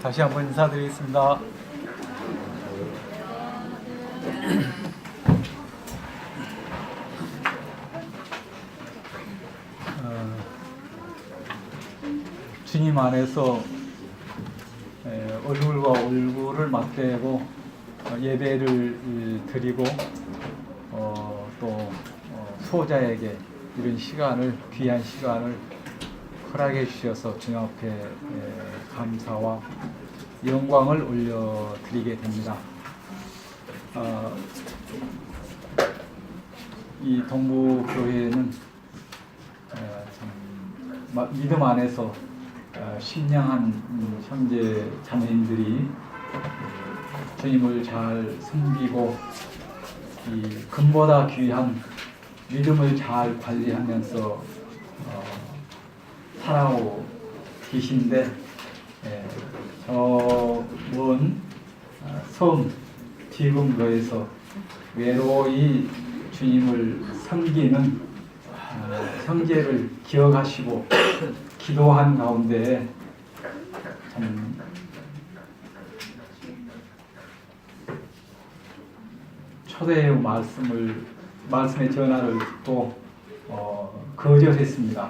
다시 한번 인사드리겠습니다. 주님 안에서 얼굴과 얼굴을 맞대고 예배를 드리고 또 수호자에게 이런 시간을, 귀한 시간을 허락해 주셔서 주님 앞에 감사와 영광을 올려드리게 됩니다. 이 동부교회는 참 믿음 안에서 신령한 형제 자매님들이 주님을 잘 섬기고 이 금보다 귀한 믿음을 잘 관리하면서 살아오고 계신데, 저 먼 섬 지금거에서 외로이 주님을 섬기는 형제를 기억하시고 기도한 가운데 참 초대의 말씀의 전화를 듣고 거절했습니다.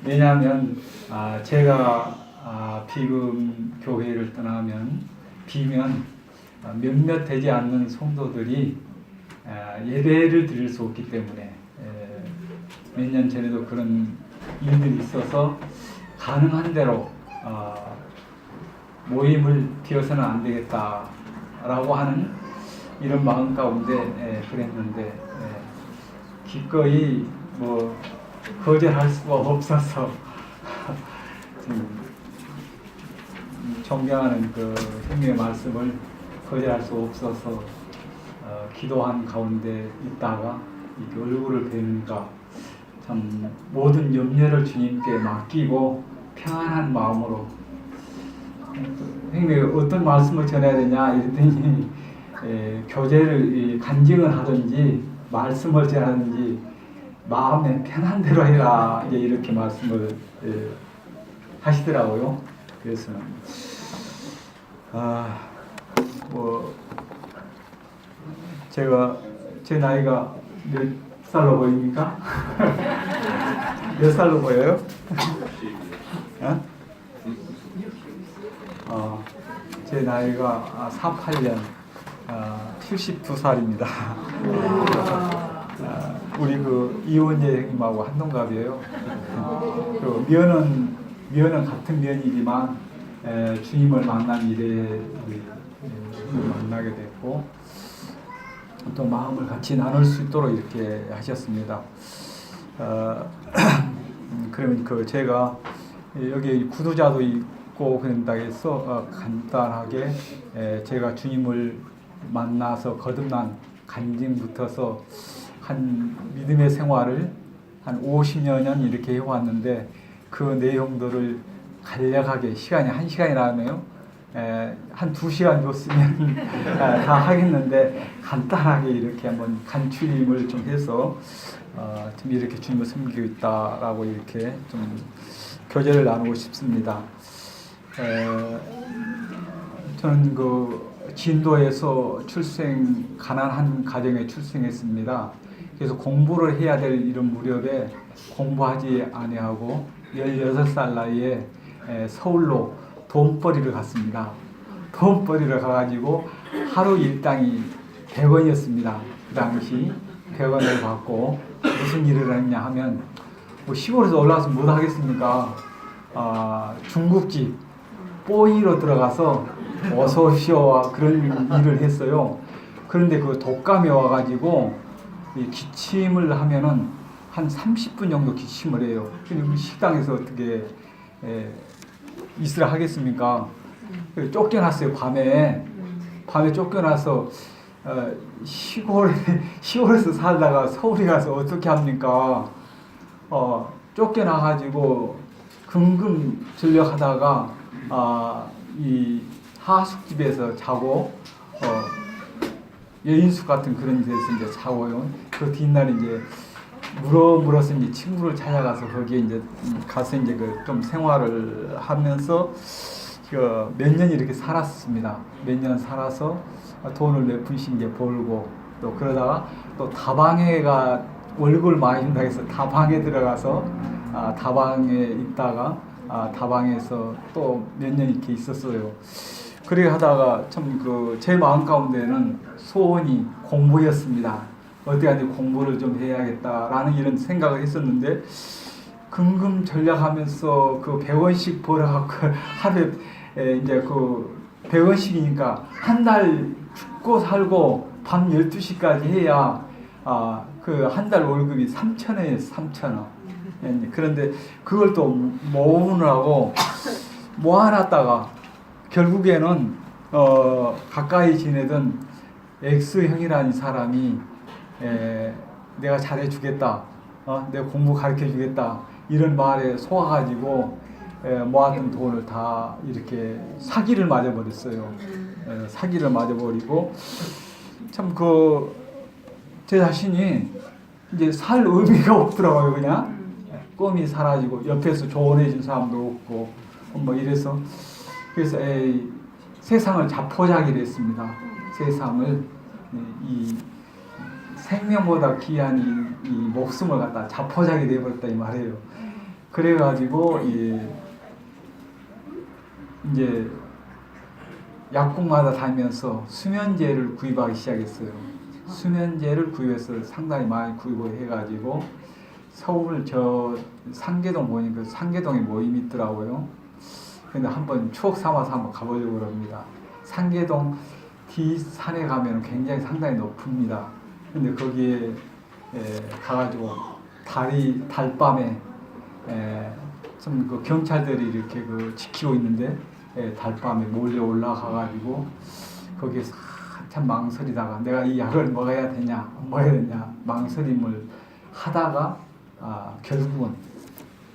왜냐하면 제가 비금 교회를 비면 몇몇 되지 않는 성도들이 예배를 드릴 수 없기 때문에 몇 년 전에도 그런 일들이 있어서 가능한 대로 모임을 비워서는 안 되겠다라고 하는 이런 마음 가운데 그랬는데 기꺼이 거절할 수가 없어서 존경하는 그 형님의 말씀을 거절할 수 없어서 기도한 가운데 있다가 이렇게 얼굴을 뵈니까 참 모든 염려를 주님께 맡기고 평안한 마음으로 형님 어떤 말씀을 전해야 되냐 이랬더니 교제를 간증을 하든지 말씀을 전하든지 마음에 편한 대로 해라 이렇게 말씀을 하시더라고요. 그래서 제 나이가 몇 살로 보입니까? 몇 살로 보여요? 제 나이가 48년 72살입니다. 우리 그 이원재 형님하고 한동갑이에요. 그 면은 같은 면이지만 주님을 만난 이래 만나게 됐고 또 마음을 같이 나눌 수 있도록 이렇게 하셨습니다. 그러면 제가 여기 구두자도 있고 그런다 해서 간단하게 제가 주님을 만나서 거듭난 간증부터서 한 믿음의 생활을 한 50여 년 이렇게 해왔는데 그 내용들을 간략하게 시간이 1시간이 나네요. 한 2시간 줬으면 다 하겠는데 간단하게 이렇게 한번 간추림을 좀 해서 좀 이렇게 주님을 섬기고 있다라고 이렇게 좀 교제를 나누고 싶습니다. 저는 그 진도에서 가난한 가정에 출생했습니다. 그래서 공부를 해야 될 이런 무렵에 공부하지 아니하고 16살 나이에 서울로 돈벌이를 갔습니다. 돈벌이를 가가지고 하루 일당이 100원이었습니다. 그 당시 100원을 받고 무슨 일을 했냐 하면 시골에서 올라와서 뭐 하겠습니까? 중국집 뽀이로 들어가서 어서 오시오 그런 일을 했어요. 그런데 그 독감이 와가지고 기침을 하면은 한 30분 정도 기침을 해요. 근데 식당에서 어떻게 있으라 하겠습니까? 쫓겨났어요. 밤에 쫓겨나서 시골에서 살다가 서울에 가서 어떻게 합니까? 쫓겨나가지고 근근전력하다가 이 하숙집에서 자고 여인숙 같은 그런 데서 이제 자고요. 그 뒷날 이제 물어서 이제 친구를 찾아가서 거기에 이제 가서 이제 그 좀 생활을 하면서 그 몇 년 이렇게 살았습니다. 몇 년 살아서 돈을 몇 푼씩 이제 벌고 또 그러다가 또 다방에가 월급을 많이 준다고 해서 다방에 들어가서 다방에 있다가 다방에서 또 몇 년 이렇게 있었어요. 그래 하다가 참 그 제 마음 가운데는 소원이 공부였습니다. 어떻게든지 공부를 좀 해야겠다라는 이런 생각을 했었는데 금금전략하면서 그 100원씩 벌어갖고 하루에 이제 그 100원씩이니까 한 달 죽고 살고 밤 12시까지 해야 그 한 달 월급이 3,000원이에요. 3,000원. 그런데 그걸 또 모으느라고 모아놨다가 결국에는 가까이 지내던 X형이라는 사람이 내가 잘해주겠다, 내가 공부 가르쳐주겠다 이런 말에 속아가지고 모았던 돈을 다 이렇게 사기를 맞아버렸어요. 사기를 맞아버리고 참 그 제 자신이 이제 살 의미가 없더라고요. 그냥 꿈이 사라지고 옆에서 조언해준 사람도 없고 뭐 이래서 그래서 세상을 자포자기를 했습니다. 세상을 이 생명보다 귀한 이 목숨을 갖다 자포자기 내버렸다 이 말이에요. 그래가지고 이제 약국마다 다니면서 수면제를 구입하기 시작했어요. 수면제를 구입해서 상당히 많이 구입을 해가지고 서울 저 상계동 보니까 상계동에 모임이 있더라고요. 근데 한번 추억 삼아서 한번 가보려고 합니다. 상계동 뒷산에 가면 굉장히 상당히 높습니다. 근데 거기에 가가지고 달밤에 좀 그 경찰들이 이렇게 그 지키고 있는데 달밤에 몰래 올라가가지고 거기에서 한참 망설이다가 내가 이 약을 먹어야 되냐 망설임을 하다가 결국은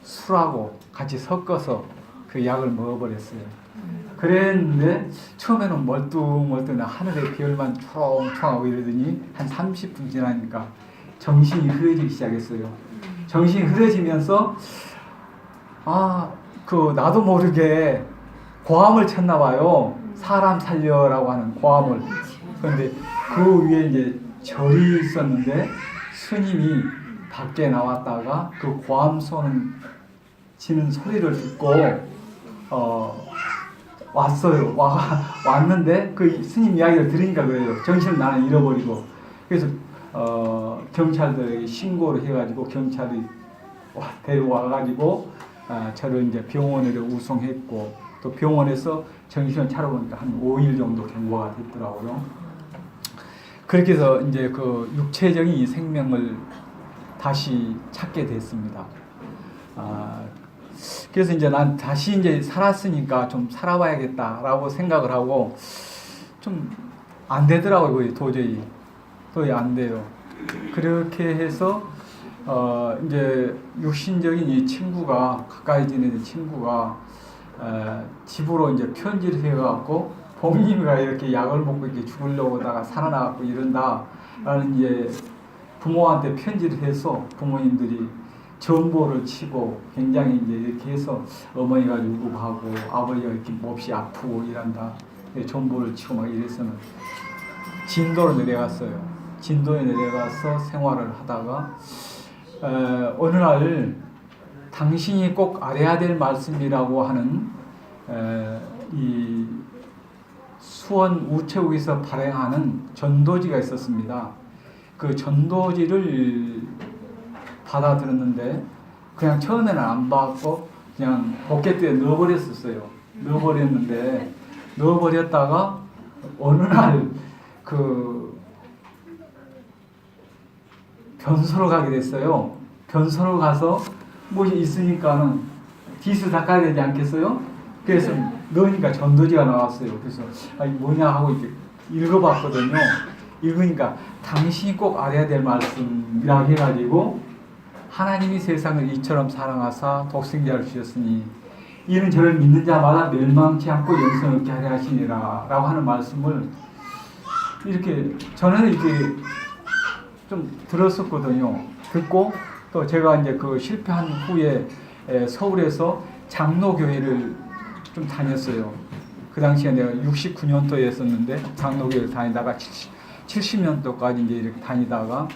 술하고 같이 섞어서 그 약을 먹어버렸어요. 그랬는데 처음에는 멀뚱멀뚱 하늘의 별만 초롱초롱하고 이러더니 한 30분 지나니까 정신이 흐려지기 시작했어요. 정신이 흐려지면서 그 나도 모르게 고함을 쳤나 봐요. 사람 살려라고 하는 고함을. 그런데 그 위에 이제 절이 있었는데 스님이 밖에 나왔다가 그 고함 지는 소리를 듣고 왔어요. 왔는데 그 스님 이야기를 들으니까 그래요. 정신을 나는 잃어버리고. 그래서 경찰들에게 신고를 해가지고 경찰이 데려와가지고 저를 이제 병원으로 우송했고 또 병원에서 정신을 차려보니까 한 5일 정도 경과가 됐더라고요. 그렇게 해서 이제 그 육체적인 생명을 다시 찾게 됐습니다. 그래서 이제 난 다시 이제 살았으니까 좀 살아봐야겠다라고 생각을 하고 좀 안 되더라고요. 도저히 안 돼요. 그렇게 해서 이제 육신적인 이 친구가 가까이 지내는 친구가 집으로 이제 편지를 해갖고 부모님이가 이렇게 약을 먹고 이렇게 죽으려고다가 살아나갖고 이런다라는 이제 부모한테 편지를 해서 부모님들이 전보를 치고 굉장히 이제 이렇게 해서 어머니가 유급하고 아버지가 이렇게 몹시 아프고 이런다 전보를 치고 막 이래서는 진도로 내려갔어요. 진도에 내려가서 생활을 하다가 어느 날 당신이 꼭 알아야 될 말씀이라고 하는 이 수원 우체국에서 발행하는 전도지가 있었습니다. 그 전도지를 받아들였는데 그냥 처음에는 안 받고 그냥 포켓에 넣어버렸었어요. 넣어버렸다가 어느 날 그 변소로 가게 됐어요. 변소로 가서 뭐 있으니까는 뒷을 닦아야 되지 않겠어요? 그래서 넣으니까 전도지가 나왔어요. 그래서 뭐냐 하고 이렇게 읽어봤거든요. 읽으니까 당신이 꼭 알아야 될 말씀이라고 해가지고 하나님이 세상을 이처럼 사랑하사 독생자를 주셨으니 이는 저를 믿는 자마다 멸망치 않고 영생을 얻게 하려 하시니라 라고 하는 말씀을 이렇게 전에는 이렇게 좀 들었었거든요. 듣고 또 제가 이제 그 실패한 후에 서울에서 장로교회를 좀 다녔어요. 그 당시에 내가 69년도였었는데 장로교회를 다니다가 70년도까지 이제 이렇게 다니다가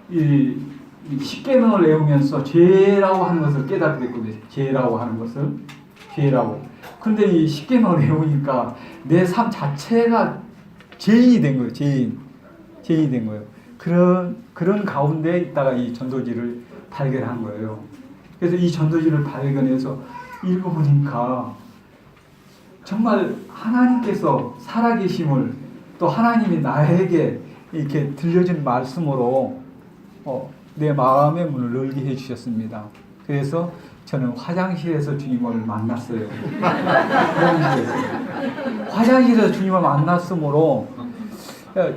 이 십계명을 외우면서 죄라고 하는 것을 깨닫게 됐거든요. 죄라고 하는 것을 죄라고. 근데 이 십계명을 외우니까 내 삶 자체가 죄인이 된 거예요. 죄인이 된 거예요. 그런 가운데 있다가 이 전도지를 발견한 거예요. 그래서 이 전도지를 발견해서 읽어보니까 정말 하나님께서 살아계심을 또 하나님이 나에게 이렇게 들려준 말씀으로 내 마음의 문을 열게 해주셨습니다. 그래서 저는 화장실에서 주님을 만났어요. 화장실에서 주님을 만났으므로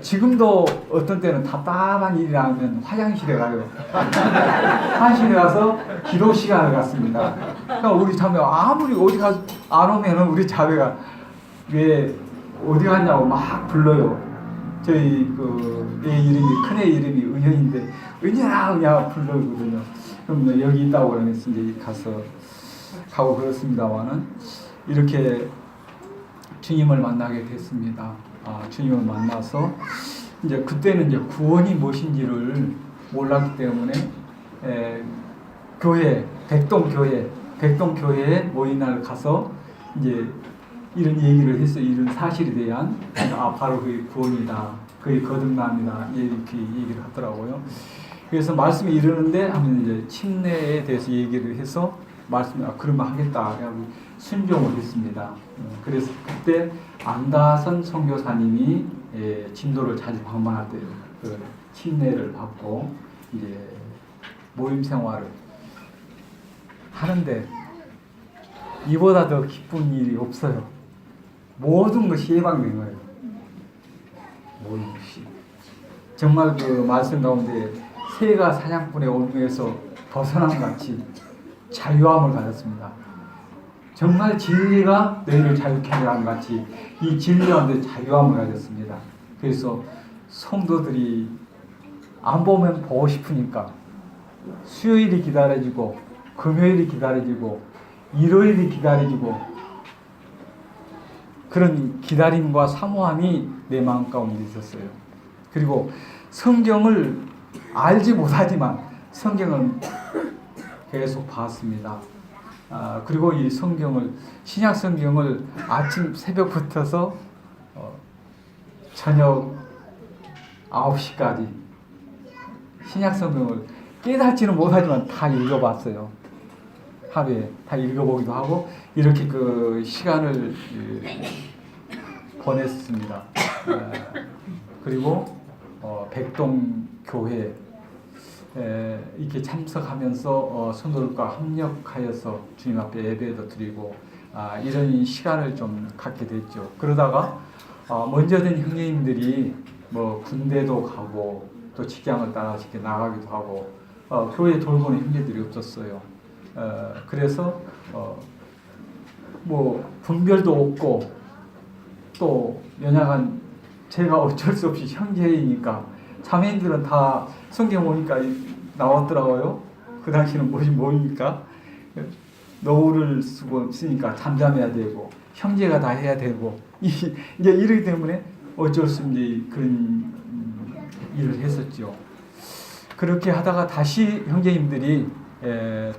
지금도 어떤 때는 답답한 일이 나면 화장실에 가요. 화장실에 가서 기도 시간을 갖습니다. 그러니까 우리 자매가 아무리 어디 가서 안 오면은 우리 자매가 왜 어디 갔냐고 막 불러요. 저희 애 이름이 큰애 이름이 은현인데 은현아 불러거든요. 그럼 여기 있다고 그러면 이제 가서 가고 그렇습니다만은 이렇게 주님을 만나게 됐습니다. 주님을 만나서 이제 그때는 이제 구원이 무엇인지를 몰랐기 때문에 백동교회에 모임날 가서 이제 이런 얘기를 했어요. 이런 사실에 대한 바로 그게 구원이다, 그게 거듭남이다 이렇게 얘기를 하더라고요. 그래서 말씀이 이르는데 하면 이제 침례에 대해서 얘기를 해서 말씀이 그러면 하겠다 하고 순종을 했습니다. 그래서 그때 안다선 선교사님이 진도를 자주 방문할 때 그 침례를 받고 이제 모임 생활을 하는데 이보다 더 기쁜 일이 없어요. 모든 것이 예방된 거예요. 모든 것이 정말 그 말씀 가운데 새가 사냥꾼의 온유에서 벗어난 같이 자유함을 가졌습니다. 정말 진리가 너희를 자유케 하는 같이 이 진리 가운데 자유함을 가졌습니다. 그래서 성도들이 안 보면 보고 싶으니까 수요일이 기다려지고 금요일이 기다려지고 일요일이 기다려지고 그런 기다림과 사모함이 내 마음 가운데 있었어요. 그리고 성경을 알지 못하지만 성경을 계속 봤습니다. 그리고 이 성경을 신약 성경을 아침 새벽부터서 저녁 9시까지 신약 성경을 깨닫지는 못하지만 다 읽어봤어요. 하루에 다 읽어보기도 하고 이렇게 그 시간을 보냈습니다. 그리고 백동교회 이렇게 참석하면서 성도들과 협력하여서 주님 앞에 예배도 드리고 이런 시간을 좀 갖게 됐죠. 그러다가 먼저 된 형제님들이 뭐 군대도 가고 또 직장을 따라 이렇게 나가기도 하고 교회 돌보는 형제들이 없었어요. 그래서 뭐 분별도 없고 또 연약한 제가 어쩔 수 없이 형제이니까 자매인들은 다 성경 보니까 나왔더라고요. 그 당시는 뭐입니까? 노후를 쓰니까 잠잠해야 되고 형제가 다 해야 되고 이제 이러기 때문에 어쩔 수 없이 그런 일을 했었죠. 그렇게 하다가 다시 형제님들이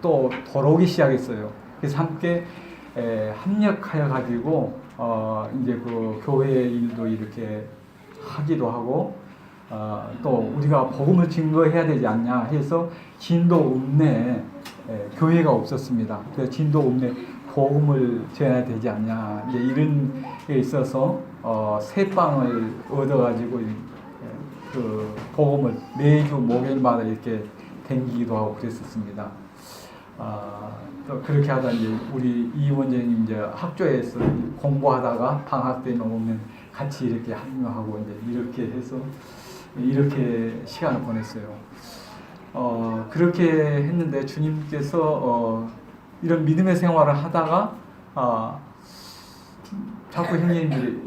또 돌아오기 시작했어요. 그래서 함께 합력하여 가지고 이제 그 교회 일도 이렇게 하기도 하고 또 우리가 복음을 증거해야 되지 않냐 해서 진도 읍내 교회가 없었습니다. 그래서 진도 읍내 복음을 전해야 되지 않냐 이제 이런 게 있어서 새 빵을 얻어가지고 그 복음을 매주 목요일마다 이렇게 댕기기도 하고 그랬었습니다. 또 그렇게 하다 이제 우리 이 원장님 이제 학교에서 공부하다가 방학 때 오면 같이 이렇게 합류하고 이제 이렇게 해서 이렇게 시간을 보냈어요. 그렇게 했는데 주님께서 이런 믿음의 생활을 하다가 자꾸 형님들이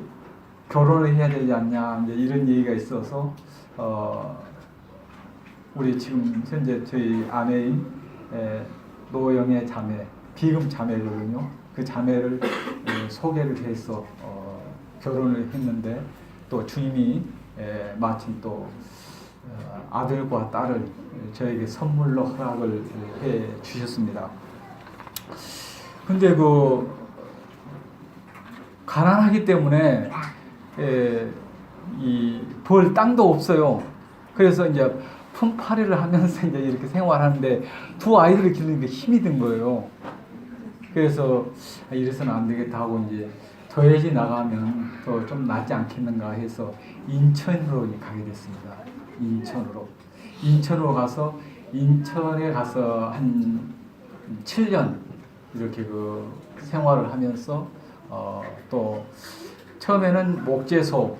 결혼을 해야 되지 않냐 이제 이런 얘기가 있어서 우리 지금 현재 저희 아내인 노영애 자매, 비금 자매거든요. 그 자매를 소개를 해서 결혼을 했는데 또 주님이 마침 또 아들과 딸을 저에게 선물로 허락을 해 주셨습니다. 근데 가난하기 때문에 벌 땅도 없어요. 그래서 이제 품팔이를 하면서 이제 이렇게 생활하는데 두 아이들을 기르는 게 힘이 든 거예요. 그래서 이래서는 안 되겠다 하고 이제 더해지 나가면 더 좀 낫지 않겠는가 해서 인천으로 가게 됐습니다. 인천으로 가서 인천에 가서 한 7년 이렇게 생활을 하면서 또 처음에는 목조에서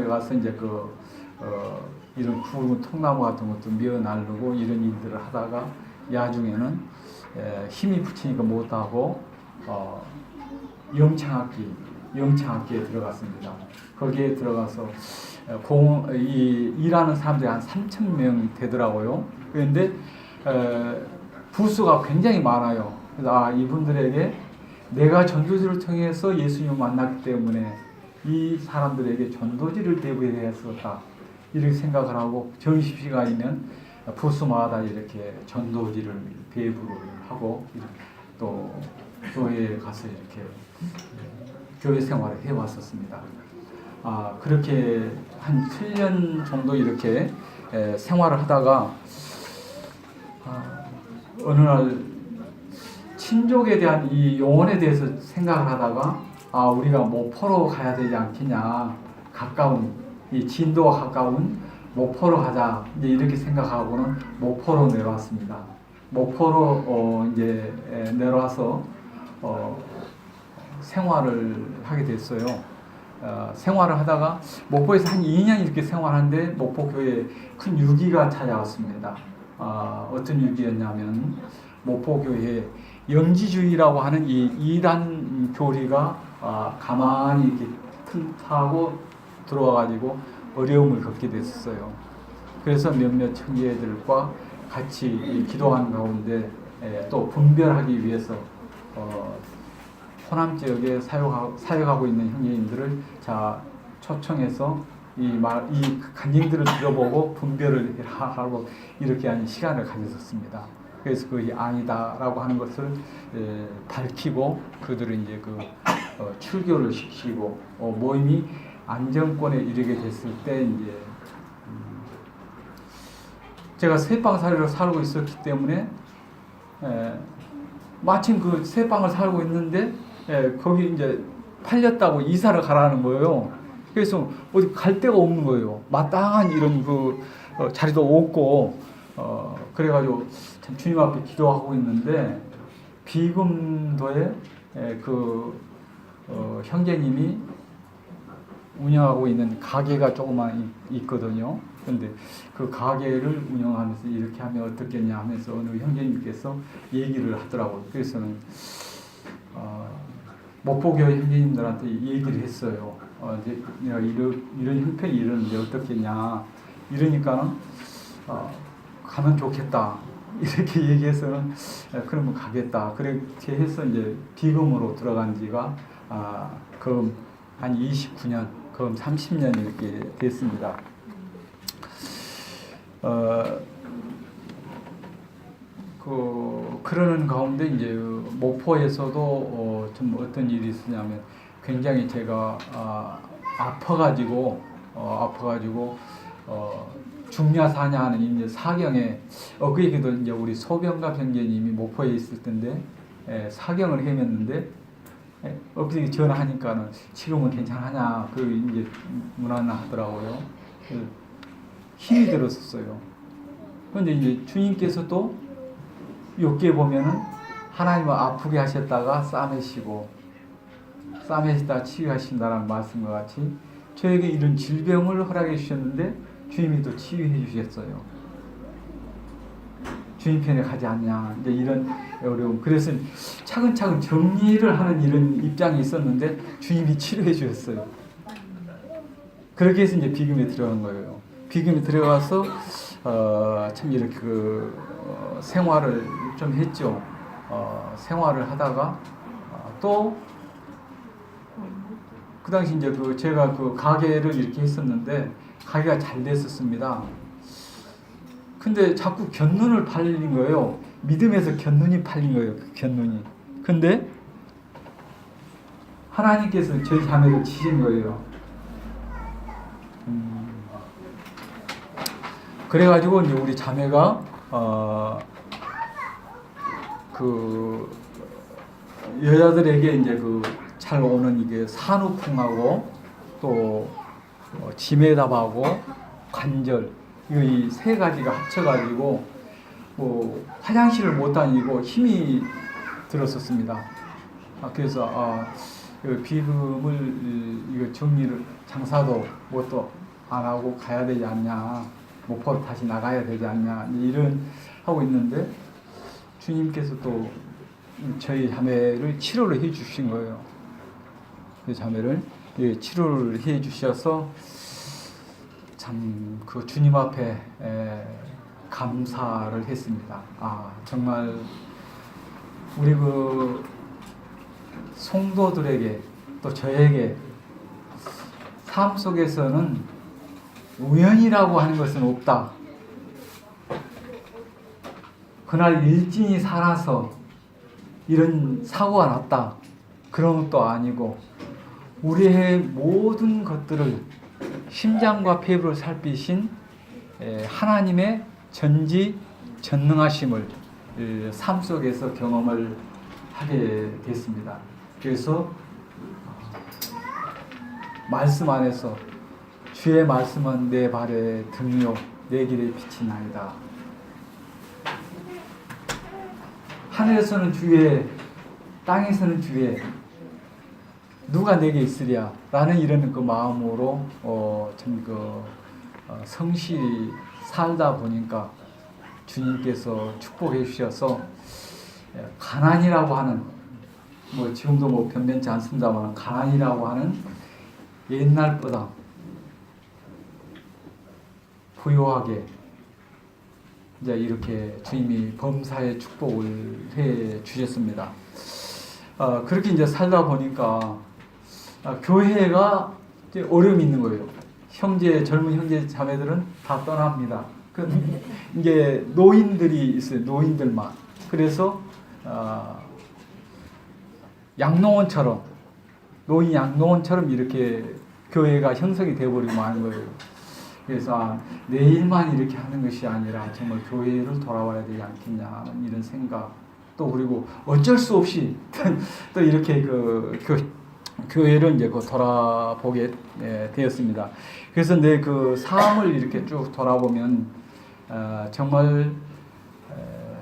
가서 이제 이런 굵은 통나무 같은 것도 미어 나르고 이런 일들을 하다가 야중에는 힘이 붙이니까 못하고 영창학기에 들어갔습니다. 거기에 들어가서 일하는 사람들이 한 3,000명 되더라고요. 그런데 부수가 굉장히 많아요. 그래서 이분들에게 내가 전도지를 통해서 예수님을 만났기 때문에 이 사람들에게 전도지를 배부해야 했었다. 이렇게 생각을 하고 점심시간이면 부수마다 이렇게 전도지를 배부를 하고 또 교회에 가서 이렇게 교회 생활을 해왔었습니다. 그렇게 한 7년 정도 이렇게 생활을 하다가 어느 날 친족에 대한 이 용언에 대해서 생각을 하다가 우리가 목포로 가야 되지 않겠냐, 가까운 이 진도와 가까운 목포로 가자 이제 이렇게 생각하고는 목포로 내려왔습니다. 목포로 이제 내려와서 생활을 하게 됐어요. 생활을 하다가 목포에서 한 2년 이렇게 생활하는데 목포교회에 큰 위기가 찾아왔습니다. 어떤 위기였냐면 목포교회에 영지주의라고 하는 이 이단 교리가 가만히 이렇게 틈타고 들어와가지고 어려움을 겪게 됐어요. 그래서 몇몇 청계들과 같이 기도하는 가운데 또 분별하기 위해서 호남 지역에 사역하고 있는 형제님들을 초청해서 이 간증들을 들어보고 분별을 하고 이렇게 하는 시간을 가졌었습니다. 그래서 그것이 아니다라고 하는 것을 밝히고 그들을 이제 출교를 시키고 모임이 안정권에 이르게 됐을 때 이제 제가 새방살이로 살고 있었기 때문에 마침 그 새방을 살고 있는데 거기 이제 팔렸다고 이사를 가라는 거예요. 그래서 어디 갈 데가 없는 거예요. 마땅한 이런 자리도 없고 그래가지고 참 주님 앞에 기도하고 있는데 비금도에 형제님이 운영하고 있는 가게가 조그만 있거든요. 그런데 그 가게를 운영하면서 이렇게 하면 어떻겠냐 하면서 어느 형제님께서 얘기를 하더라고요. 그래서는 목포교회 형제님들한테 얘기를 했어요. 이제 내가 이런 형편이 이러는데 어떻겠냐. 이러니까는 가면 좋겠다. 이렇게 얘기해서는 그러면 가겠다. 그렇게 해서 이제 비금으로 들어간 지가 한 29년, 30년 이렇게 됐습니다. 그러는 가운데 이제 목포에서도 좀 어떤 일이 있었냐면 굉장히 제가 아파가지고 중야사냐 하는 이제 사경에 그 얘기도 이제 우리 소병갑 형제님이 목포에 있을 텐데 사경을 헤맸는데 엊그제 전화하니까는 지금은 괜찮으냐 이제 문안을 하더라고요. 힘이 들었었어요. 그런데 이제 주님께서도 욥기에 보면은 하나님은 아프게 하셨다가 싸매시다가 치유하신다는 말씀과 같이 저에게 이런 질병을 허락해 주셨는데 주님이 또 치유해 주셨어요. 주님 편에 가지 않냐 이제 이런 어려움. 그래서 차근차근 정리를 하는 이런 입장이 있었는데 주님이 치료해 주셨어요. 그렇게 해서 이제 비금에 들어간 거예요. 비금에 들어가서 참 이렇게 생활을 좀 했죠. 생활을 하다가 또 그 당시 이제 제가 가게를 이렇게 했었는데 가게가 잘 됐었습니다. 근데 자꾸 견눈을 팔린 거예요. 믿음에서 견눈이 팔린 거예요. 견눈이. 근데 하나님께서 저희 자매를 치신 거예요. 그래가지고 이제 우리 자매가 여자들에게 이제 잘 오는 이게 산후풍하고 또 지메답하고 관절 이 세 가지가 합쳐가지고 화장실을 못 다니고 힘이 들었었습니다. 그래서 비금을 이거 정리를 장사도 뭣도 안 하고 가야 되지 않냐, 목포로 다시 나가야 되지 않냐 이런 하고 있는데 주님께서 또 저희 자매를 치료를 해 주신 거예요. 그 자매를 치료를 해 주셔서 참 그 주님 앞에 감사를 했습니다. 정말 우리 성도들에게 또 저에게 삶 속에서는 우연이라고 하는 것은 없다. 그날 일진이 살아서 이런 사고가 났다. 그런 것도 아니고 우리의 모든 것들을 심장과 폐부를 살피신 하나님의 전지전능하심을 삶 속에서 경험을 하게 됐습니다. 그래서 말씀 안에서 주의 말씀은 내 발의 등이요 내 길의 빛이 나이다. 하늘에서는 주의, 땅에서는 주의, 누가 내게 있으랴 라는 이런 마음으로 참 성실히 살다 보니까 주님께서 축복해 주셔서 가난이라고 하는 지금도 변변치 않습니다만 가난이라고 하는 옛날보다 부유하게 이제 이렇게 주님이 범사에 축복을 해 주셨습니다. 그렇게 이제 살다 보니까 교회가 이제 어려움이 있는 거예요. 젊은 형제 자매들은 다 떠납니다. 이게 노인들이 있어요. 노인들만. 그래서 노인 양농원처럼 이렇게 교회가 형성이 되어버리고 마는 거예요. 그래서 내일만 이렇게 하는 것이 아니라 정말 교회를 돌아와야 되지 않겠냐는 이런 생각. 또 그리고 어쩔 수 없이 또 이렇게 교회를 이제 돌아보게 되었습니다. 그래서 내 삶을 이렇게 쭉 돌아보면 정말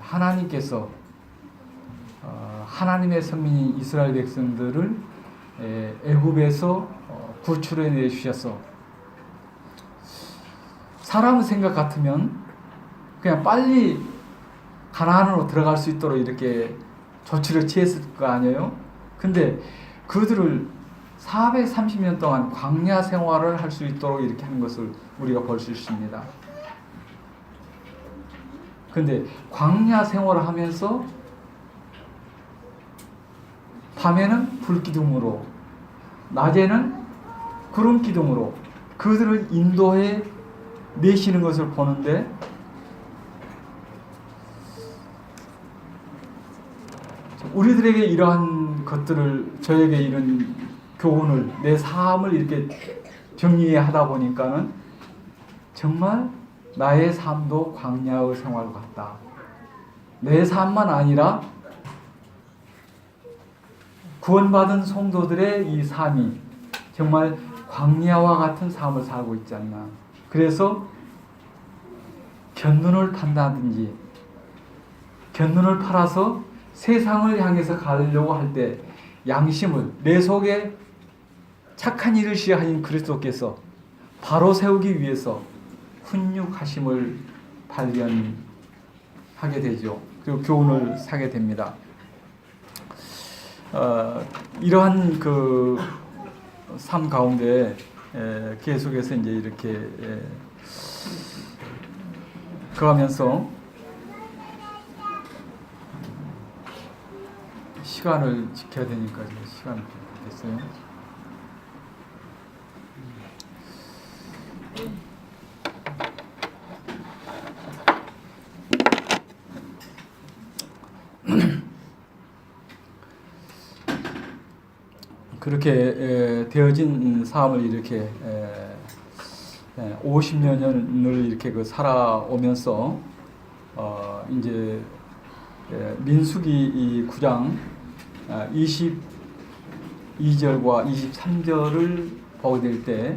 하나님께서 하나님의 선민인 이스라엘 백성들을 애굽에서 구출해 내 주셔서 사람 생각 같으면 그냥 빨리 가나안으로 들어갈 수 있도록 이렇게 조치를 취했을 거 아니에요? 근데 그들을 430년 동안 광야 생활을 할 수 있도록 이렇게 하는 것을 우리가 볼 수 있습니다. 근데 광야 생활을 하면서 밤에는 불기둥으로 낮에는 구름기둥으로 그들을 인도해 내시는 것을 보는데 우리들에게 이러한 것들을 저에게 이런 교훈을 내 삶을 이렇게 정리하다 보니까는 정말 나의 삶도 광야의 생활 같다. 내 삶만 아니라 구원받은 성도들의 이 삶이 정말 광야와 같은 삶을 살고 있지 않나. 그래서 견눈을 판다든지 견눈을 팔아서 세상을 향해서 가려고 할 때 양심을 내 속에 착한 일을 시하신 그리스도께서 바로 세우기 위해서 훈육하심을 발견하게 되죠. 그리고 교훈을 사게 됩니다. 이러한 삶 가운데 계속해서 이제 이렇게 그러면서 시간을 지켜야 되니까 시간을 됐어요. 그렇게 되어진 삶을 이렇게 50년을 이렇게 살아오면서 이제 민수기 9장 22절과 23절을 보게 될 때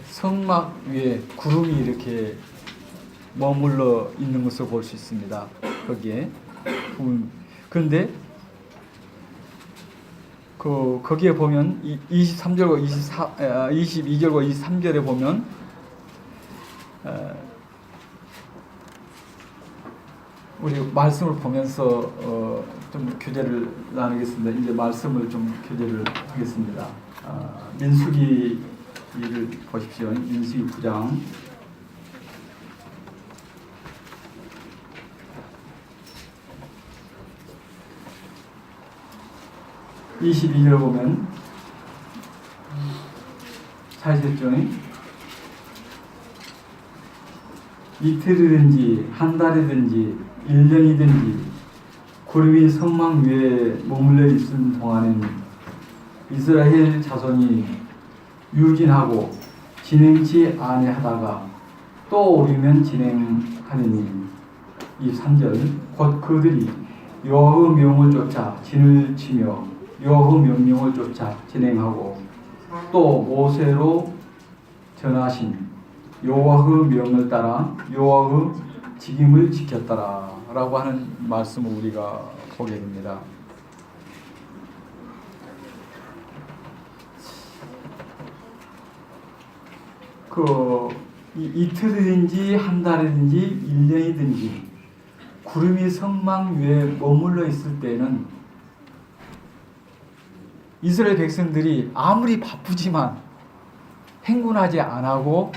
성막 위에 구름이 이렇게 머물러 있는 것을 볼 수 있습니다. 거기에. 그런데 거기에 보면 23절과 22절과 23절에 보면 우리 말씀을 보면서 좀 교제를 나누겠습니다. 이제 말씀을 좀 교제를 하겠습니다. 민수기를 보십시오. 민수기 9장 22절 보면 찾으셨죠? 이틀이든지 한 달이든지 1년이든지 구름이 성막 위에 머물러 있는 동안에는 이스라엘 자손이 유진하고 진행치 아니하다가 또 오르면 진행하느니 23절 곧 그들이 여호와의 명을 쫓아 진을 치며 여호와의 명령을 쫓아 진행하고 또 모세로 전하신 여호와의 명을 따라 여호와의 직임을 지켰더라 라고 하는 말씀을 우리가 보게 됩니다. 이틀이든지 한 달이든지 1년이든지 구름이 성막 위에 머물러 있을 때는 이스라엘 백성들이 아무리 바쁘지만 행군하지 않고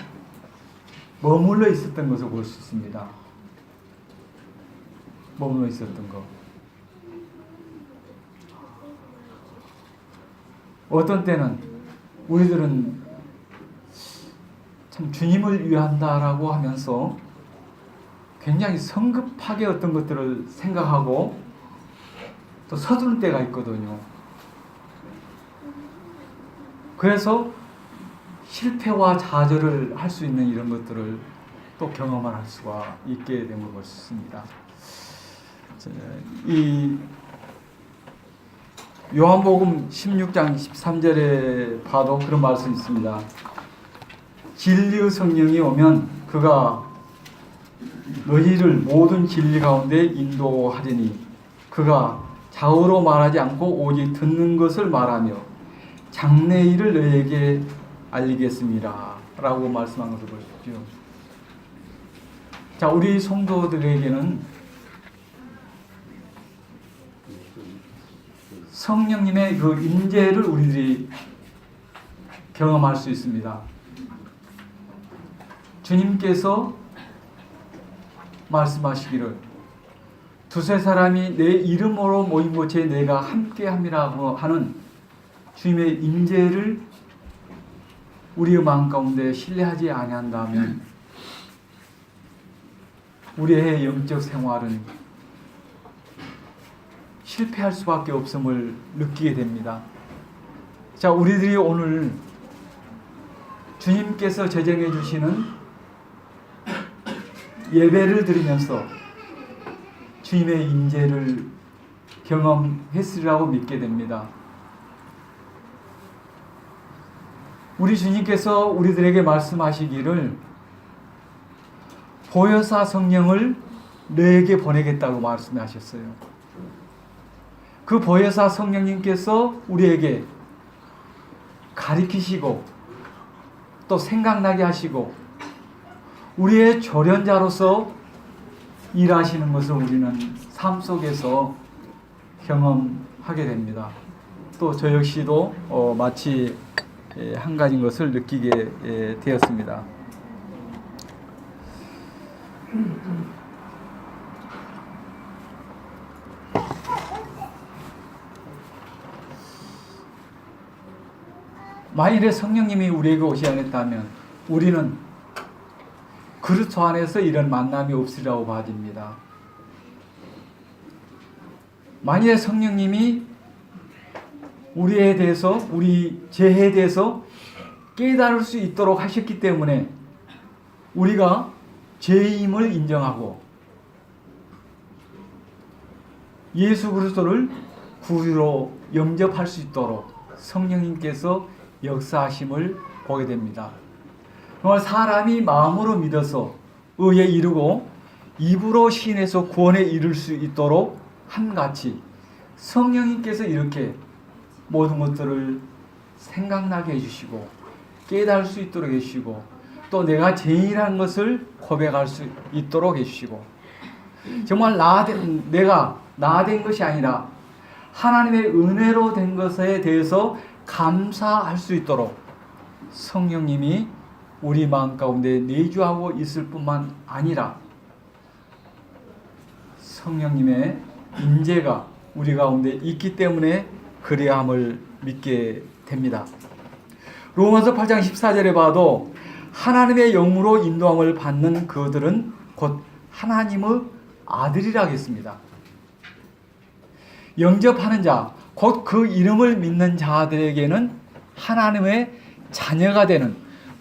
머물러 있었던 것을 볼 수 있습니다. 머물러 있었던 것. 어떤 때는 우리들은 참 주님을 위한다라고 하면서 굉장히 성급하게 어떤 것들을 생각하고 또 서두를 때가 있거든요. 그래서 실패와 좌절을 할 수 있는 이런 것들을 또 경험할 수가 있게 된 걸 볼 수 있습니다. 이 요한복음 16장 13절에 봐도 그런 말씀이 있습니다. 진리의 성령이 오면 그가 너희를 모든 진리 가운데 인도하리니 그가 좌우로 말하지 않고 오직 듣는 것을 말하며 장래일을 너희에게 알리겠습니다 라고 말씀한 것을 보십시오. 자, 우리 성도들에게는 성령님의 그 임재를 우리들이 경험할 수 있습니다. 주님께서 말씀하시기를 두세 사람이 내 이름으로 모인 곳에 내가 함께함이라고 하는 주님의 임재를 우리의 마음 가운데 신뢰하지 아니한다면 우리의 영적 생활은 실패할 수밖에 없음을 느끼게 됩니다. 자, 우리들이 오늘 주님께서 제정해 주시는 예배를 드리면서 주님의 임재를 경험했으리라고 믿게 됩니다. 우리 주님께서 우리들에게 말씀하시기를 보혜사 성령을 너에게 보내겠다고 말씀하셨어요. 그 보혜사 성령님께서 우리에게 가르치시고 또 생각나게 하시고 우리의 조련자로서 일하시는 것을 우리는 삶 속에서 경험하게 됩니다. 또 저 역시도 마치 한 가지인 것을 느끼게 되었습니다. 만일에 성령님이 우리에게 오지 않았다면 우리는 그리스도 안에서 이런 만남이 없으리라고 봐집니다. 만일에 성령님이 우리에 대해서, 우리 죄에 대해서 깨달을 수 있도록 하셨기 때문에 우리가 죄임을 인정하고 예수 그리스도를 구주로 영접할 수 있도록 성령님께서 역사하심을 보게 됩니다. 정말 사람이 마음으로 믿어서 의에 이르고 입으로 시인해서 구원에 이를 수 있도록 함같이 성령님께서 이렇게 모든 것들을 생각나게 해주시고 깨달을 수 있도록 해주시고 또 내가 죄인이라는 것을 고백할 수 있도록 해주시고 정말 내가 나 된 것이 아니라 하나님의 은혜로 된 것에 대해서 감사할 수 있도록 성령님이 우리 마음 가운데 내주하고 있을 뿐만 아니라 성령님의 임재가 우리 가운데 있기 때문에 그래야 함을 믿게 됩니다. 로마서 8장 14절에 봐도 하나님의 영으로 인도함을 받는 그들은 곧 하나님의 아들이라 하겠습니다. 영접하는 자, 곧 그 이름을 믿는 자들에게는 하나님의 자녀가 되는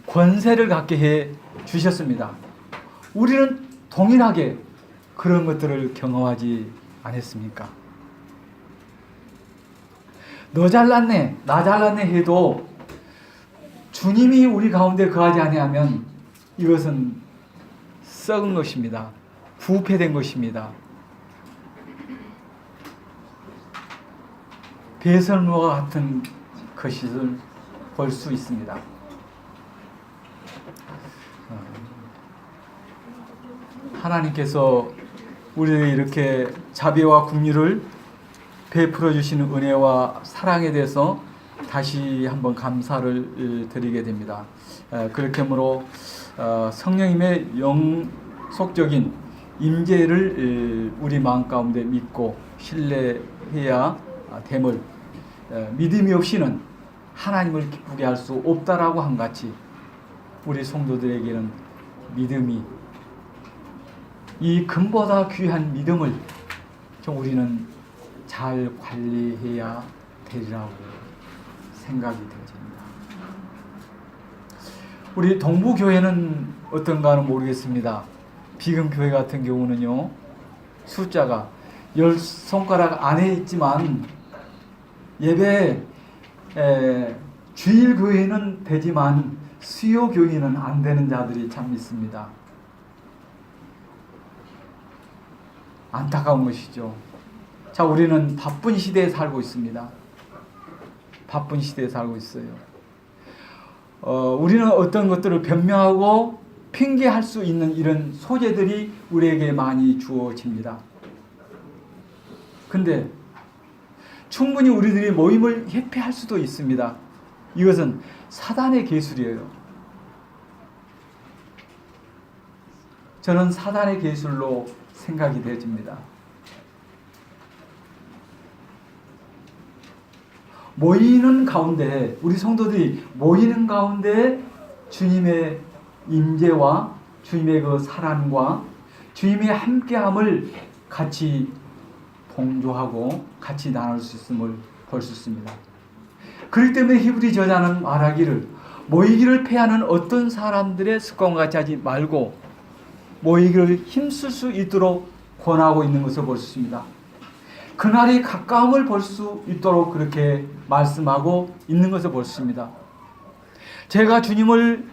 권세를 갖게 해 주셨습니다. 우리는 동일하게 그런 것들을 경험하지 않았습니까? 너 잘났네, 나 잘났네 해도 주님이 우리 가운데 거하지 아니하면 이것은 썩은 것입니다. 부패된 것입니다. 배설물과 같은 것을 볼 수 있습니다. 하나님께서 우리에게 이렇게 자비와 긍휼을 베풀어 주시는 은혜와 사랑에 대해서 다시 한번 감사를 드리게 됩니다. 그렇게 함으로 성령님의 영속적인 임재를 우리 마음 가운데 믿고 신뢰해야 됨을 믿음이 없이는 하나님을 기쁘게 할 수 없다라고 한 같이 우리 성도들에게는 믿음이 이 금보다 귀한 믿음을 좀 우리는 잘 관리해야 되리라고 생각이 되어집니다. 우리 동부교회는 어떤가는 모르겠습니다. 비금교회 같은 경우는요, 숫자가 10손가락 안에 있지만 예배 주일 교회는 되지만 수요 교회는 안 되는 자들이 참 있습니다. 안타까운 것이죠. 자, 우리는 바쁜 시대에 살고 있습니다. 바쁜 시대에 살고 있어요. 우리는 어떤 것들을 변명하고 핑계할 수 있는 이런 소재들이 우리에게 많이 주어집니다. 근데 충분히 우리들이 모임을 회피할 수도 있습니다. 이것은 사단의 계술이에요. 저는 사단의 계술로 생각이 되어집니다. 모이는 가운데, 우리 성도들이 모이는 가운데 주님의 임재와 주님의 그 사랑과 주님의 함께함을 같이 동조하고 같이 나눌 수 있음을 볼 수 있습니다. 그렇기 때문에 히브리 저자는 말하기를 모이기를 패하는 어떤 사람들의 습관과 같이 하지 말고 모이기를 힘쓸 수 있도록 권하고 있는 것을 볼 수 있습니다. 그날이 가까움을 볼 수 있도록 그렇게 말씀하고 있는 것을 볼 수 있습니다. 제가 주님을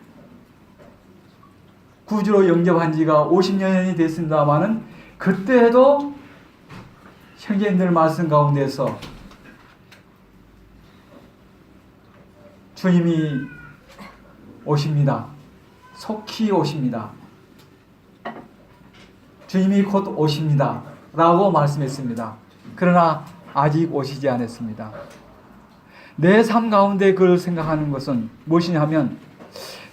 구주로 영접한 지가 50년이 됐습니다마는 그때도 형제님들 말씀 가운데서 주님이 오십니다. 속히 오십니다. 주님이 곧 오십니다. 라고 말씀했습니다. 그러나 아직 오시지 않았습니다. 내 삶 가운데 그걸 생각하는 것은 무엇이냐 하면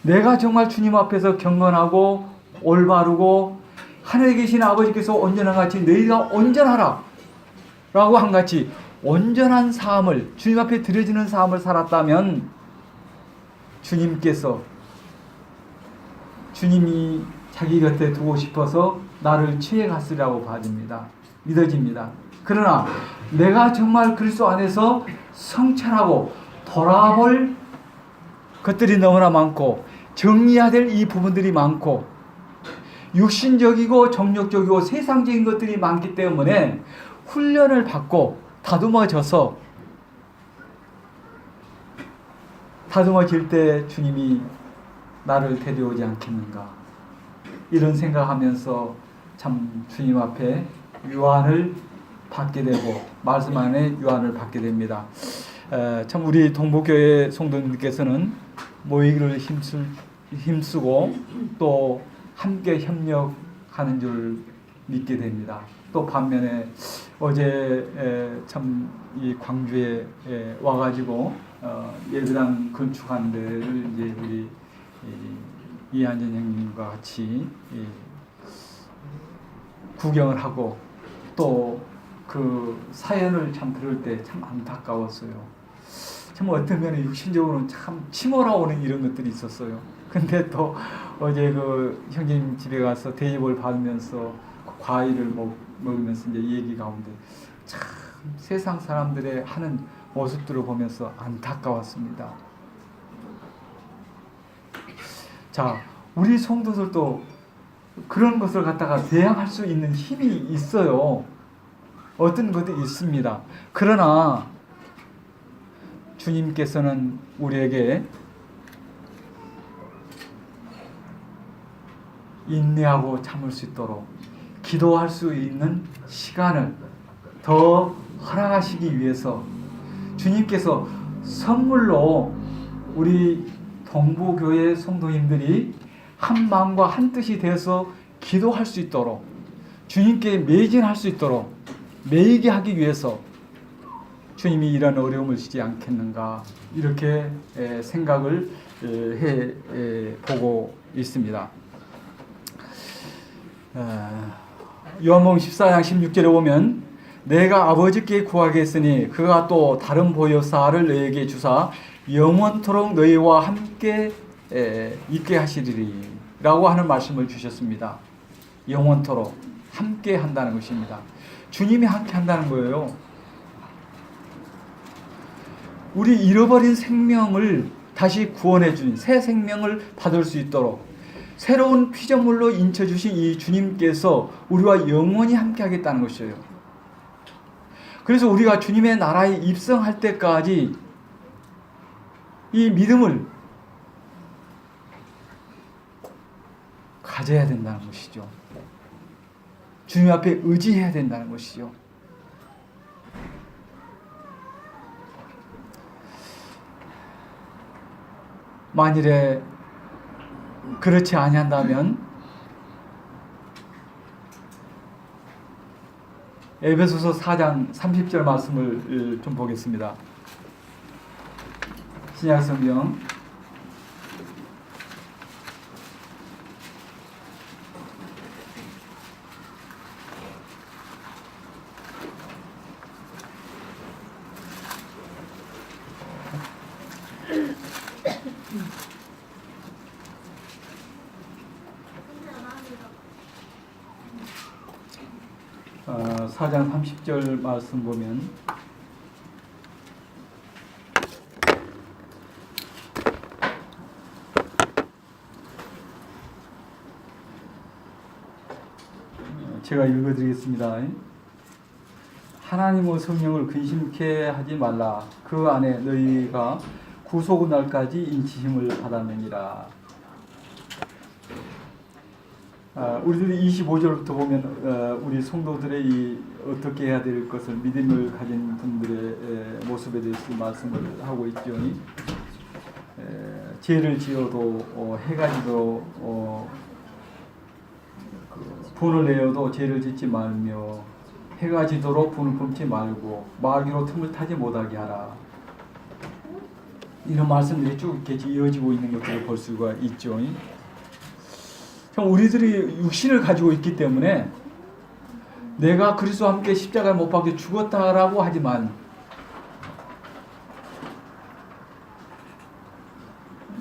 내가 정말 주님 앞에서 경건하고 올바르고 하늘에 계신 아버지께서 온전한 같이 너희가 온전하라 라고 한 같이 온전한 삶을, 주님 앞에 드려지는 삶을 살았다면 주님께서, 주님이 자기 곁에 두고 싶어서 나를 취해 갔으리라고 봐집니다. 믿어집니다. 그러나 내가 정말 그리스도 안에서 성찰하고 돌아볼 것들이 너무나 많고 정리해야 될 이 부분들이 많고 육신적이고 정욕적이고 세상적인 것들이 많기 때문에 훈련을 받고 다듬어질 때 주님이 나를 데려오지 않겠는가, 이런 생각하면서 참 주님 앞에 유한을 받게 되고 말씀 안에 유한을 받게 됩니다. 참 우리 동부교회 성도님께서는 모이기를 힘쓰고 또 함께 협력하는 줄 믿게 됩니다. 또 반면에 어제 참 이 광주에 와가지고 예배당 건축한 데를 이제 우리 이한전 형님과 같이 구경을 하고 또 그 사연을 참 들을 때 참 안타까웠어요. 참 어떤 면에 육신적으로는 참 침몰아오는 이런 것들이 있었어요. 근데 또 어제 그 형님 집에 가서 대접을 받으면서 과일을 먹으면서 이제 얘기 가운데 참 세상 사람들의 하는 모습들을 보면서 안타까웠습니다. 자, 우리 성도들도 그런 것을 갖다가 대항할 수 있는 힘이 있어요. 어떤 것도 있습니다. 그러나 주님께서는 우리에게 인내하고 참을 수 있도록 기도할 수 있는 시간을 더 허락하시기 위해서 주님께서 선물로 우리 동부교회 성도님들이 한 마음과 한 뜻이 되어서 기도할 수 있도록, 주님께 매진할 수 있도록 매이게 하기 위해서 주님이 이런 어려움을 주지 않겠는가, 이렇게 생각을 보고 있습니다. 요한복음 14장 16절에 보면 내가 아버지께 구하겠으니 그가 또 다른 보혜사를 너희에게 주사 영원토록 너희와 함께 있게 하시리니 라고 하는 말씀을 주셨습니다. 영원토록 함께 한다는 것입니다. 주님이 함께 한다는 거예요. 우리 잃어버린 생명을 다시 구원해 주신, 새 생명을 받을 수 있도록 새로운 피조물로 인쳐주신 이 주님께서 우리와 영원히 함께 하겠다는 것이에요. 그래서 우리가 주님의 나라에 입성할 때까지 이 믿음을 가져야 된다는 것이죠. 주님 앞에 의지해야 된다는 것이죠. 만일에 그렇지 아니한다면 에베소서 4장 30절 말씀을 좀 보겠습니다. 신약성경 어, 4장 30절 말씀 보면 제가 읽어드리겠습니다. 하나님의 성령을 근심케 하지 말라. 그 안에 너희가 구속의 날까지 인치심을 받았느니라. 우리들이 25절부터 보면 우리 성도들의 이 어떻게 해야 될 것을 믿음을 가진 분들의 모습에 대해서 말씀을 하고 있죠. 죄를 지어도 해가 지도록 분을 내어도 죄를 짓지 말며 해가 지도록 분을 품지 말고 마귀로 틈을 타지 못하게 하라. 이런 말씀들이 쭉 이렇게 이어지고 있는 것들을 볼 수가 있죠. 우리들이 육신을 가지고 있기 때문에 내가 그리스도와 함께 십자가에 못 박혀 죽었다라고 하지만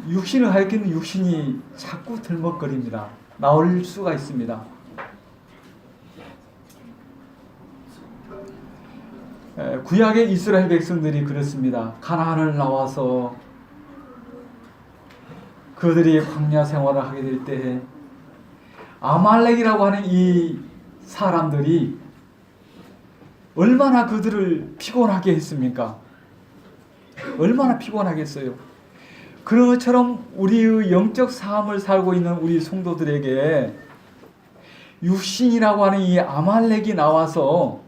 육신을 가리키는 육신이 자꾸 들먹거립니다. 나올 수가 있습니다. 구약의 이스라엘 백성들이 그렇습니다. 가나안을 나와서 그들이 광야 생활을 하게 될 때 아말렉이라고 하는 이 사람들이 얼마나 그들을 피곤하게 했습니까? 얼마나 피곤하겠어요. 그런 것처럼 우리의 영적 삶을 살고 있는 우리 성도들에게 육신이라고 하는 이 아말렉이 나와서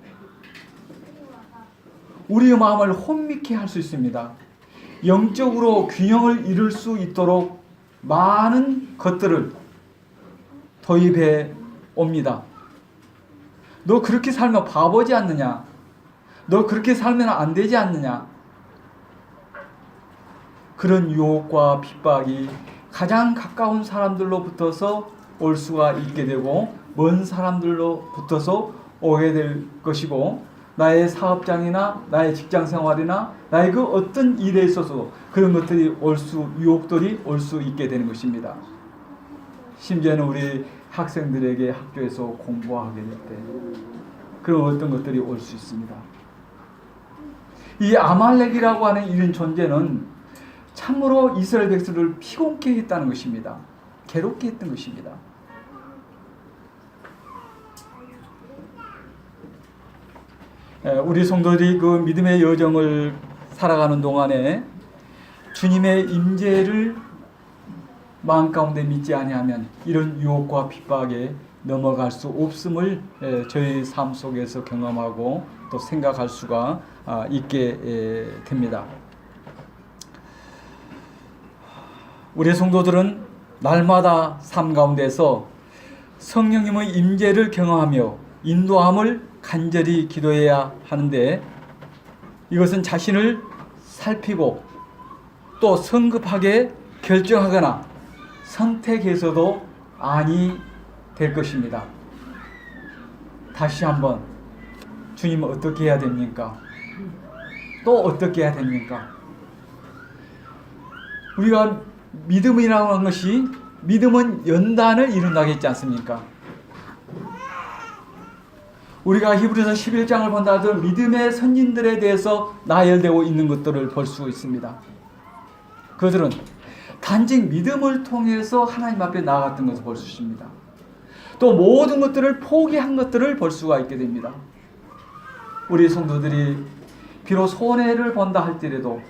우리의 마음을 혼미케 할 수 있습니다. 영적으로 균형을 이룰 수 있도록 많은 것들을 도입해 옵니다. 너 그렇게 살면 바보지 않느냐? 너 그렇게 살면 안 되지 않느냐? 그런 유혹과 핍박이 가장 가까운 사람들로 붙어서 올 수가 있게 되고 먼 사람들로 붙어서 오게 될 것이고 나의 사업장이나 나의 직장생활이나 나의 그 어떤 일에 있어서 그런 것들이 유혹들이 올 수 있게 되는 것입니다. 심지어는 우리 학생들에게 학교에서 공부하게 될 때 그런 어떤 것들이 올 수 있습니다. 이 아말렉이라고 하는 이런 존재는 참으로 이스라엘 백성을 피곤케 했다는 것입니다. 괴롭게 했던 것입니다. 우리 성도들이 그 믿음의 여정을 살아가는 동안에 주님의 임재를 마음 가운데 믿지 아니하면 이런 유혹과 핍박에 넘어갈 수 없음을 저희 삶 속에서 경험하고 또 생각할 수가 있게 됩니다. 우리 성도들은 날마다 삶 가운데서 성령님의 임재를 경험하며 인도함을 간절히 기도해야 하는데 이것은 자신을 살피고 또 성급하게 결정하거나 선택해서도 아니 될 것입니다. 다시 한번 주님은 어떻게 해야 됩니까? 또 어떻게 해야 됩니까? 우리가 믿음이라고 하는 것이 믿음은 연단을 이룬다고 했지 않습니까? 우리가 히브리서 11장을 본다 하더라도 믿음의 선진들에 대해서 나열되고 있는 것들을 볼 수 있습니다. 그들은 단지 믿음을 통해서 하나님 앞에 나아갔던 것을 볼 수 있습니다. 또 모든 것들을 포기한 것들을 볼 수가 있게 됩니다. 우리 성도들이 비록 손해를 본다 할지라도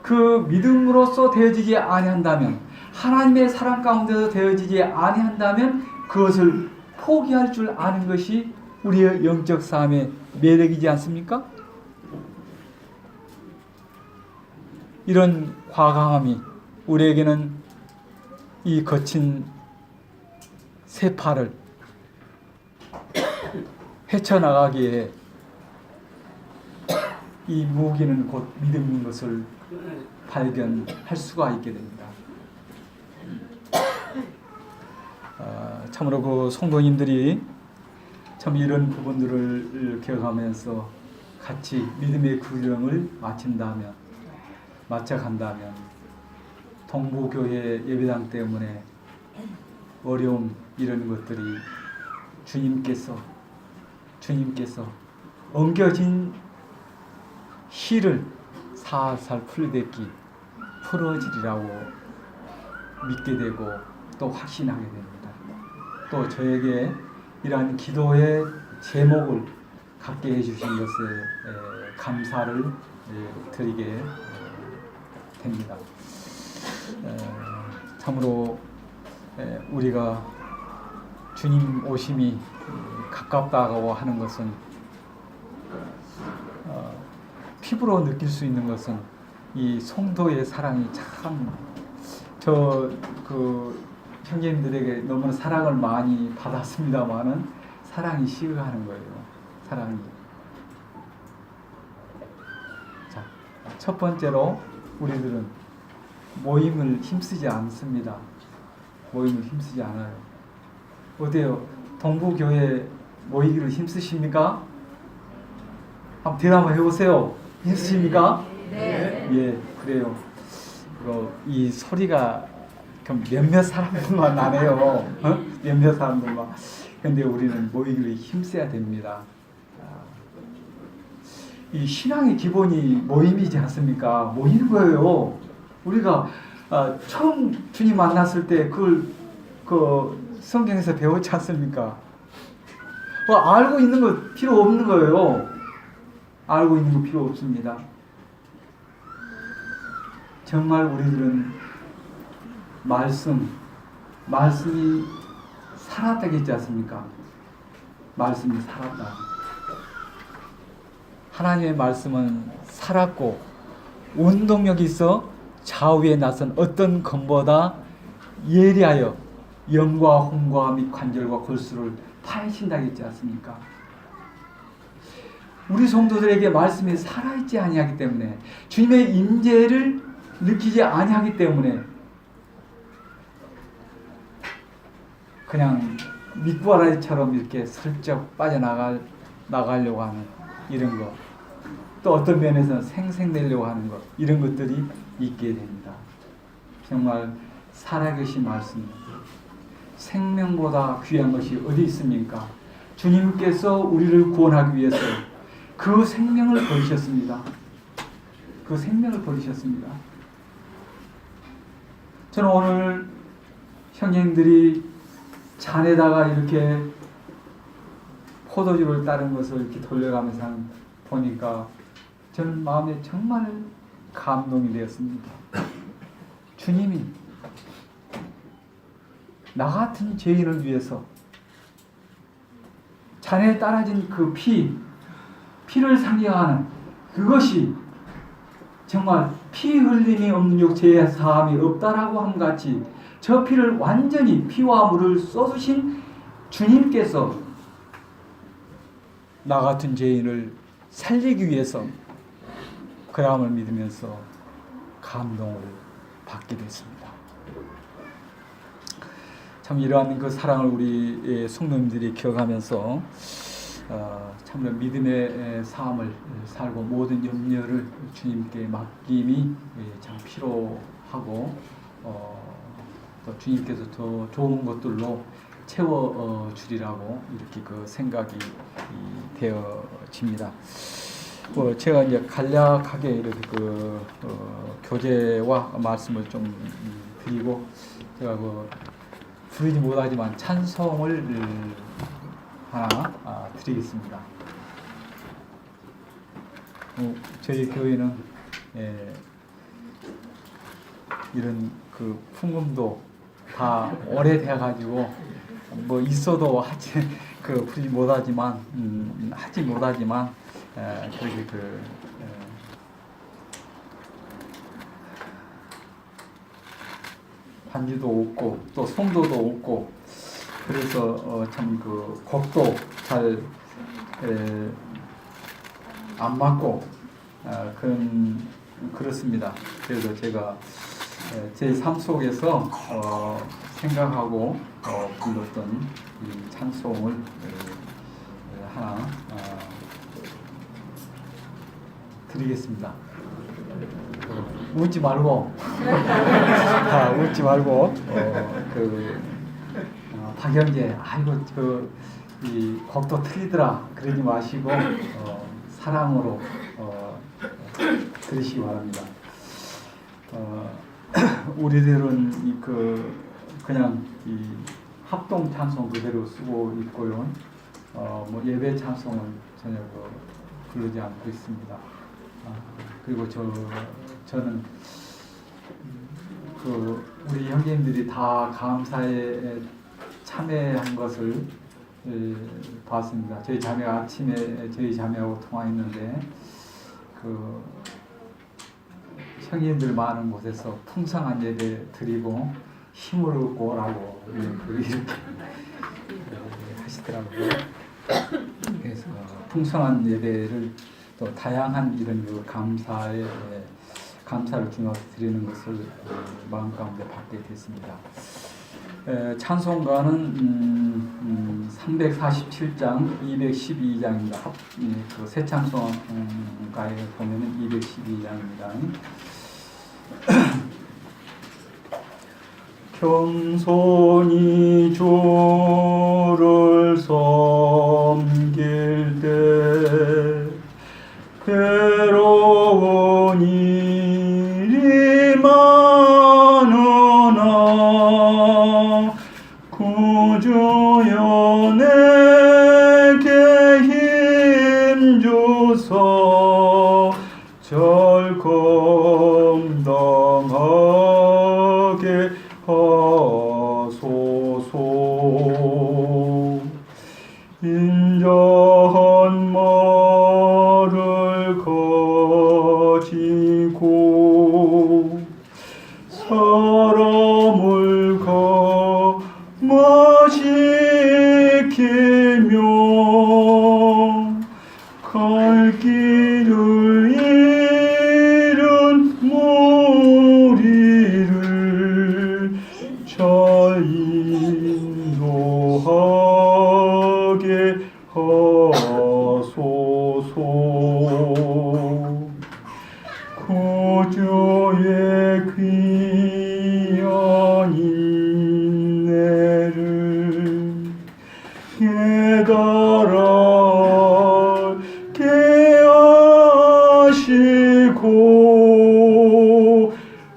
그 믿음으로써 되어지지 아니한다면 하나님의 사랑 가운데서 되어지지 아니한다면 그것을 포기할 줄 아는 것이 우리의 영적 삶의 매력이지 않습니까? 이런 과감함이 우리에게는 이 거친 세파를 헤쳐나가기에 이 무기는 곧 믿음인 것을 발견할 수가 있게 됩니다. 참으로 그 성도님들이 참 이런 부분들을 기억하면서 같이 믿음의 구령을 마쳐간다면 동부교회 예배당 때문에 어려움 이런 것들이 주님께서 엉겨진 실을 살살 풀어지리라고 믿게 되고 또 확신하게 됩니다. 또 저에게 이러한 기도의 제목을 갖게 해주신 것에 감사를 드리게 됩니다. 참으로 우리가 주님 오심이 가깝다고 하는 것은 피부로 느낄 수 있는 것은 이 성도의 사랑이 참 형제님들에게 너무나 사랑을 많이 받았습니다만은 사랑이 식어가는 거예요. 사랑이. 자, 첫 번째로 우리들은 모임을 힘쓰지 않습니다. 모임을 힘쓰지 않아요. 어때요? 동부교회 모이기를 힘쓰십니까? 한번 대답 한번 해보세요. 힘쓰십니까? 네. 예, 그래요. 이 소리가 몇몇 사람들만 나네요. 몇몇 사람들만. 근데 우리는 모이기를 힘써야 됩니다. 이 신앙의 기본이 모임이지 않습니까? 모이는 거예요. 우리가 처음 주님 만났을 때 그걸 성경에서 배웠지 않습니까? 알고 있는 거 필요 없는 거예요. 알고 있는 거 필요 없습니다. 정말 우리들은 말씀이 살았다고 했지 않습니까? 말씀이 살았다. 하나님의 말씀은 살았고 운동력이 있어 좌우에 나선 어떤 검보다 예리하여 영과 홍과 및 관절과 골수를 파헤친다고 했지 않습니까? 우리 성도들에게 말씀이 살아있지 아니하기 때문에 주님의 임재를 느끼지 아니하기 때문에 그냥 밑바라지처럼 이렇게 슬쩍 빠져나가려고 하는 이런 것, 또 어떤 면에서는 생색내려고 하는 것, 이런 것들이 있게 됩니다. 정말 살아계신 말씀, 생명보다 귀한 것이 어디 있습니까? 주님께서 우리를 구원하기 위해서 그 생명을 버리셨습니다. 그 생명을 버리셨습니다. 저는 오늘 형님들이 잔에다가 이렇게 포도주를 따른 것을 이렇게 돌려가면서 보니까 저는 마음에 정말 감동이 되었습니다. 주님이 나 같은 죄인을 위해서 잔에 따라진 그 피를 상징하는 그것이 정말 피 흘림이 없는 육체의 사함이 없다라고 함 같이 저 피를 완전히 피와 물을 쏟으신 주님께서 나 같은 죄인을 살리기 위해서 그람을 믿으면서 감동을 받게 됐습니다. 참 이러한 그 사랑을 우리 성도님들이 기억하면서 참으로 믿음의 삶을 살고 모든 염려를 주님께 맡김이 참 필요하고 또 주님께서 더 좋은 것들로 채워 주리라고 이렇게 그 생각이 되어집니다. 제가 이제 간략하게 이렇게 교제와 말씀을 좀 드리고 제가 부르지 못하지만 찬송을 하나 드리겠습니다. 저희 교회는 이런 그 풍금도 다 오래돼가지고 있어도 부르지 못하지만 하지 못하지만 그렇게 반주도 없고 또 성도도 없고 그래서 참 곡도 잘 안 맞고 그렇습니다. 그래서 제가 제 삶 속에서 생각하고 불렀던 이 찬송을 하나 드리겠습니다. 웃지 말고 웃지 말고 박영재 아이고 이 곡도 틀리더라 그러지 마시고 사랑으로 들으시기 바랍니다. 우리들은 그냥 이 합동 찬송 그대로 쓰고 있고요. 예배 찬송은 전혀 부르지 않고 있습니다. 그리고 저는 우리 형제님들이 다 감사에 참여한 것을 봤습니다. 저희 자매가 아침에 저희 자매하고 통화했는데 형님들 많은 곳에서 풍성한 예배 드리고 힘을 얻고 오라고 이렇게 하시더라고요. 그래서 풍성한 예배를 또 다양한 이런 감사를 중요하게 드리는 것을 마음 가운데 받게 됐습니다. 찬송가는 347장 212장입니다. 그 새창송가에 보면은 212장입니다. 겸손히 주를 섬길 때 괴로운 일이 많으나 구주여 내게 힘 주소 절검 당하게 하소서. 인자한 말을 가지고 사람을 감화시키며 갈 길을 잃은 무리를 잘 인도하게 하소서. 구주의 귀한 인내를 깨달게 하시고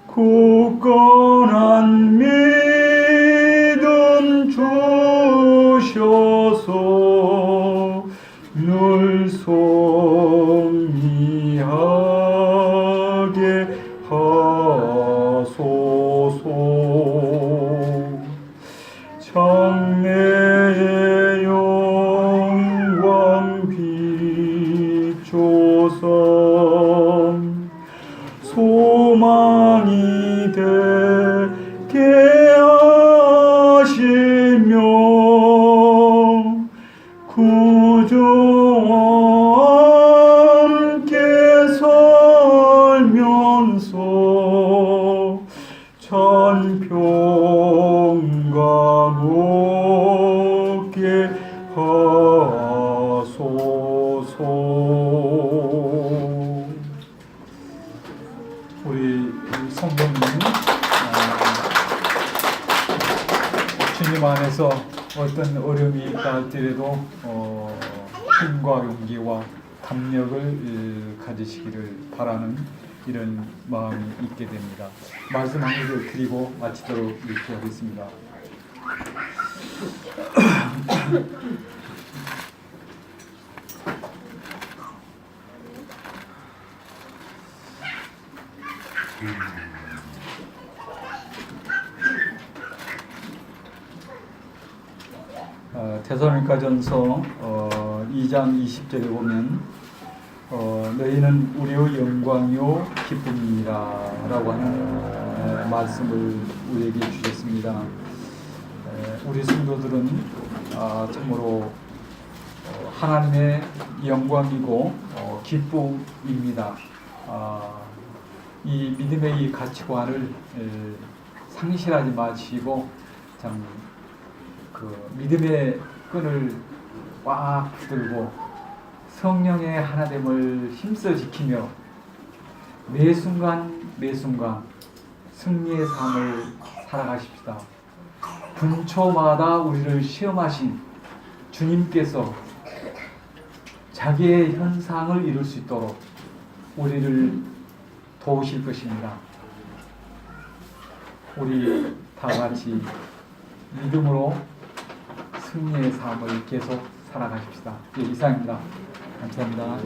굳건한 믿음 주셔서 늘 승리하게 하소서. 장래의 영광 비춰서 소망이 되게 하시며 구주와 함께 살면서 찬평강 얻게 하소서. 우리 성도님, 주님 안에서 어떤 어려움이 있다 할지라도 힘과 용기와 담력을 가지시기를 바라는 이런 마음이 있게 됩니다. 말씀 한 구절 드리고 마치도록 이렇게 하겠습니다. 데살로니가전서 2장 20절에 보면 너희는 우리의 영광이요 기쁨이니라 라고 하는 말씀을 우리에게 주셨습니다. 우리 성도들은 참으로 하나님의 영광이고 기쁨입니다. 이 믿음의 이 가치관을 상실하지 마시고 참 그 믿음의 끈을 꽉 붙들고 성령의 하나됨을 힘써 지키며 매 순간 매 순간 승리의 삶을 살아가십시다. 분초마다 우리를 시험하신 주님께서 자기의 현상을 이룰 수 있도록 우리를 도우실 것입니다. 우리 다 같이 믿음으로 승리의 삶을 계속 살아가십시다. 이상입니다. 감사합니다.